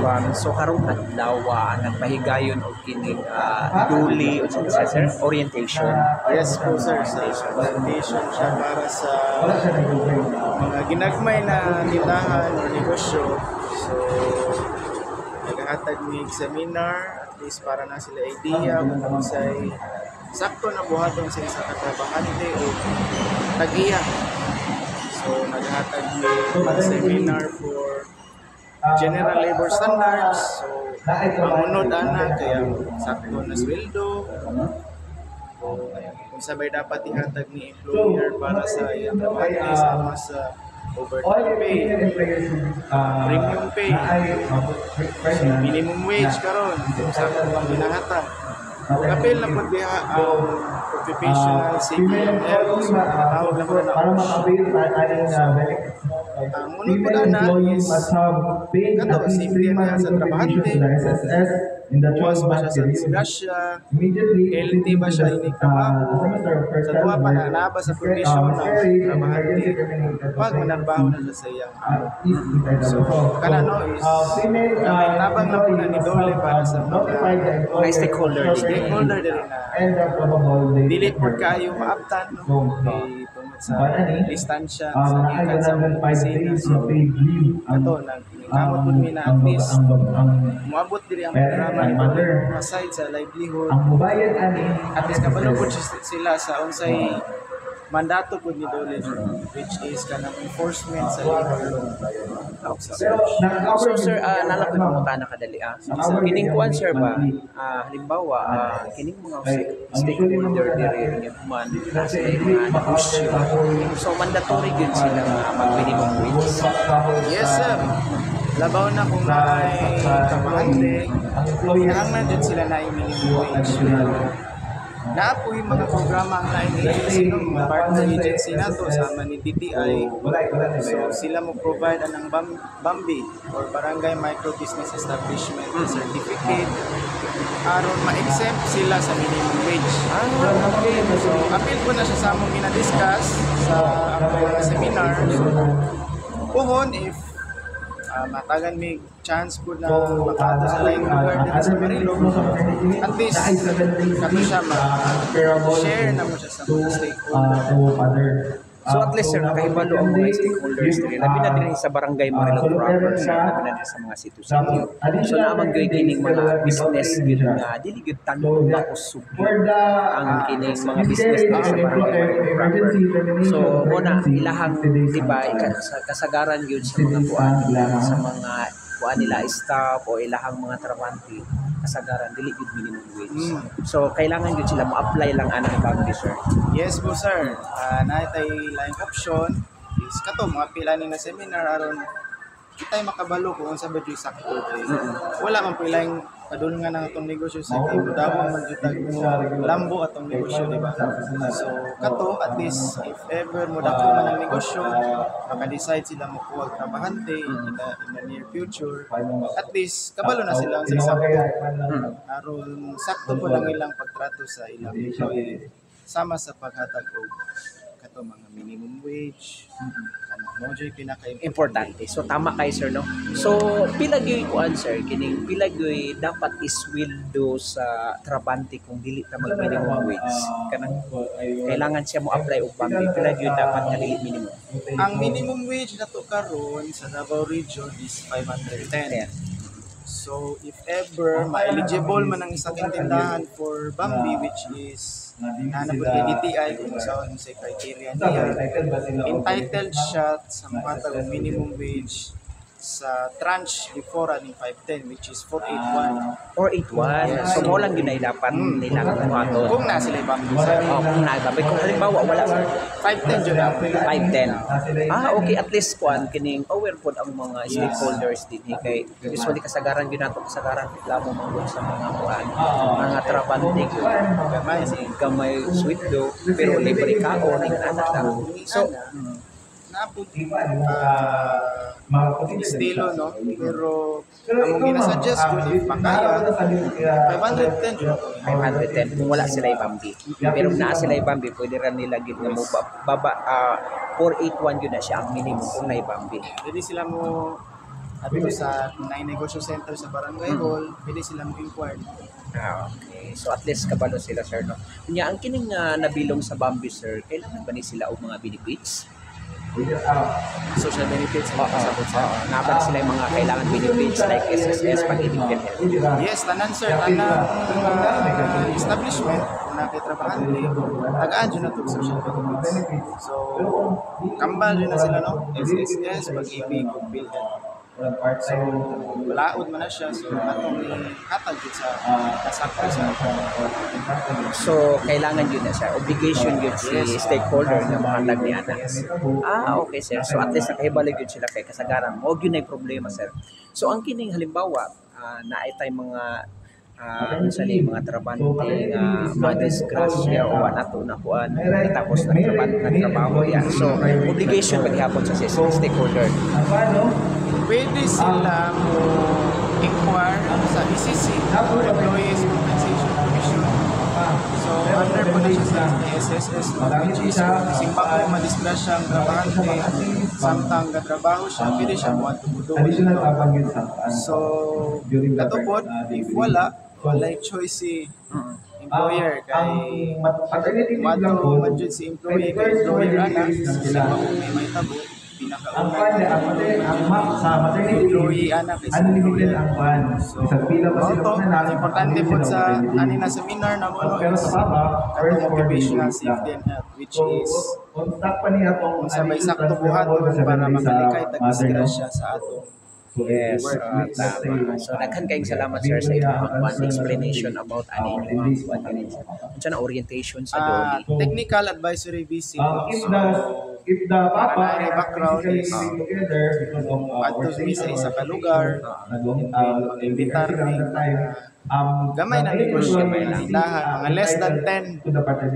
everyone. So karong adlaw nagpahigayon og kining duli o sir orientation. Yes po sir, sa orientation siya para sa mga ginagmay na tindahan o negosyo. So naghahatag ni seminar at least para na sila idea kung say sakto na buhaton sa isa ka trabahante o tagiya. So naghahatag ni seminar for general labor standards. So mamunod ana kaya sakto na sweldo. Kung sabay dapat ihatag ni employer para sa iyang trabahante sama sa overtime pay, premium pay, minimum wage karon kung sakto ang ginahatag. Kapil na po diha ang occupational safety and health. Tawag lang po na ang unang po na is kato, safety na sa trabahante, buwas ba siya sa disgrasya, healthy ba siya initrabaho, sa tuwa pa na naba sa provision ng trabahante, pag manarbaho na siya sa iyang so, kanano is may tabang na po na ni Dole para sa Mga stakeholder din na dili po kayo maaptan no? Tungkol sa distansya sa gikan sa mga opisina. So ato nagkamot po mi na at least moabot diri ang programa ni Dole aside sa livelihood at least kabalo po sila sa unsay mandato po ni Dole which is kanang enforcement sa labor law. So sir, nalapit mo na kadali so kining kuan sir ba halimbawa kining mga stakeholder diri man sa mga negosyo, so mandatory gyud sila mag minimum wage. Yes sir, labaw na kung may trabahante kinahanglan jud sila na minimum wage. Naapo yung mga programa ang lain agency ng partner agency na to sama ni DTI. So sila mo provide anang BAMBI or Barangay Micro Business Establishment Certificate aron ma-exempt sila sa minimum wage. So appeal ko na siya sa among gina-discuss sa akong mga seminar. So puhon if matagan may chance po na makato sa laing lugar dito sa Marilog, at least kato siya ma-share na mo siya sa mga stakeholder. So at least sir, nakahibalo ang mga stakeholders diri labi na diri sa barangay Marilog proper sir, labi na diri sa mga sitio-sitio. So naamang gyud kining mga business gyud nga dili gyud tanong na usub ang kining mga business diri sa barangay Marilog proper. So una ilahang di ba kasagaran gyud sa mga kuan sa mga kuan nila staff o ilahang mga trabahante kasagaran dili gyud minimum wage. So kailangan gyud sila mo-apply lang anang BAMBI sir. Yes po sir. Naitay line option is kato mga pila ni na seminar aron kitay makabalo kung unsa ba di sakto. Wala man pilang padulungan ng atong negosyo sa dawon man jud mo lambo atong negosyo di ba. So kato at least if ever mo dako man ang negosyo maka-decide sila mo kuwag trabahante in the near future, at least kabalo na sila sa sakto aron sakto po lang ilang pagtrato sa ilang employee sama sa paghatag og kato mga minimum wage. Mo jay Importante. So tama kay sir no. So pila gyud kuan sir kining pila gyud dapat isweldo sa trabante kung dili ta mag minimum wage. Kanang kailangan siya mo apply og BAMBI, pila gyud dapat nga dili minimum. Ang minimum wage nato karon sa Davao Region is 510. So if ever ma-eligible man ang isang tindahan for BAMBI which is nanapod kay DTI kung saan sa criteria niya, entitled siya sa mga minimum wage sa tranche before aning 510 which is 481. 481. So mo lang yun ay dapat nilang kumato. Kung na sila BAMBI. Kung na-BAMBI. Kung halimbawa wala sir. 510 dyan ako. 510. Okay, at least kuan kining aware po ang mga stakeholders din kay usually kasagaran gyud nato kasagaran reklamo man sa mga kuan mga trabante gamay sweldo pero libre ka o ning anak lang. So naapod estilo no, pero among ginasuggest ko if makaya 510 jud 510 kung wala sila BAMBI. Pero kung naa sila BAMBI pwede ra nila gid nga mo baba 481 yun na siya ang minimum kung na BAMBI. Jadi sila mo adto sa negosyo center sa barangay hall, pwede sila mo-inquire. Okay. So at least kabalo sila sir no. Nya ang kining nabilong sa Bambi sir, kailangan ba ni sila og mga benefits? Social benefits ang kasabot sa Naban sila yung mga kailangan benefits like SSS, pag-ibig health. Yes, tanan sir, tanan establishment kung nakitrabahante, tagaan dyan na ito social benefits. So, kambal dyan na sila, no? SSS, pag-ibig, PhilHealth. So, walaod man na siya. So, atong hatag dyan sa kasakto sa So, kailangan yun na sir. Obligation yun si stakeholder na mahatag ni Ana. Okay sir. So, at least nakahibalig yun sila kay kasagaran. Huwag yun ay problema sir. So, ang kining halimbawa, naay tay mga mga trabante nga madisgrasya o nato na kuan tapos nagtrabaho yan. So, obligation paghihapon sa stakeholder. Pwede sila mo inquire sa ECC, Employees Compensation Commission. So, under po na siya sa SSS, which is simpa po madisgrasya ang trabahante, samtang katrabaho siya, pwede siya mo at tumudo. So, katupod, if wala choice si employer kay madjud si employee kay employer anak simpa po may tabo employee anak is employer. So, importante po sa na seminar na mo katong occupational safety and health, which is kung sa may sakto buhaton para makalikay tag-disgrasya sa atong Yes, tama. So, naghan kayong salamat sir sa inyong explanation about ano yung orientation sa DOLI. Technical advisory visit. If the papa and background is adto sa isa ka lugar, imbitar gamay na negosyo lang mga less than 10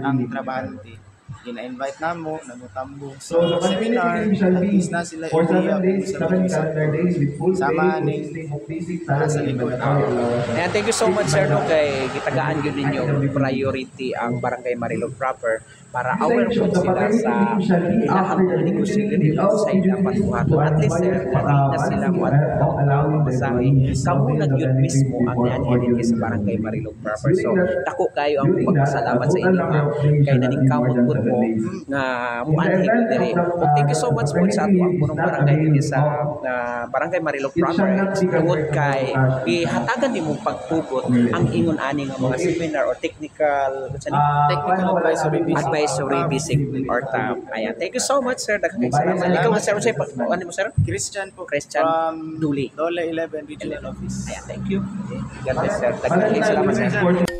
ang trabahante. Ina-invite namo, namutambo. So, seminar, at least na sila idea kung sama ni sa likod. And thank you so much sir no kay gitagaan gyud ninyo priority ang Barangay Marilog proper para aware po sila sa ilahang negosyo sa ilang pagbuhaton. At least sir, na sila mo at masahe. Kamo na yun mismo ang nianhinin sa Barangay Marilog proper. So, dako kayo ang pagpasalamat sa inyo kay naningkamot po mo nga muanhig diri. Thank you so much po sa ato ang punong barangay dito sa Barangay Marilog proper. Tungod kay ihatagan nimo pagtugot ang ingon ani nga mga seminar or technical advisory basic or TAP. Ayan. Thank you so much sir. Daghang salamat. Ikaw nga sir, ano mo sir? Christian po. Christian from Duli. Dole 11 Regional Office. Ayan, thank you. God bless sir. Daghang salamat sir.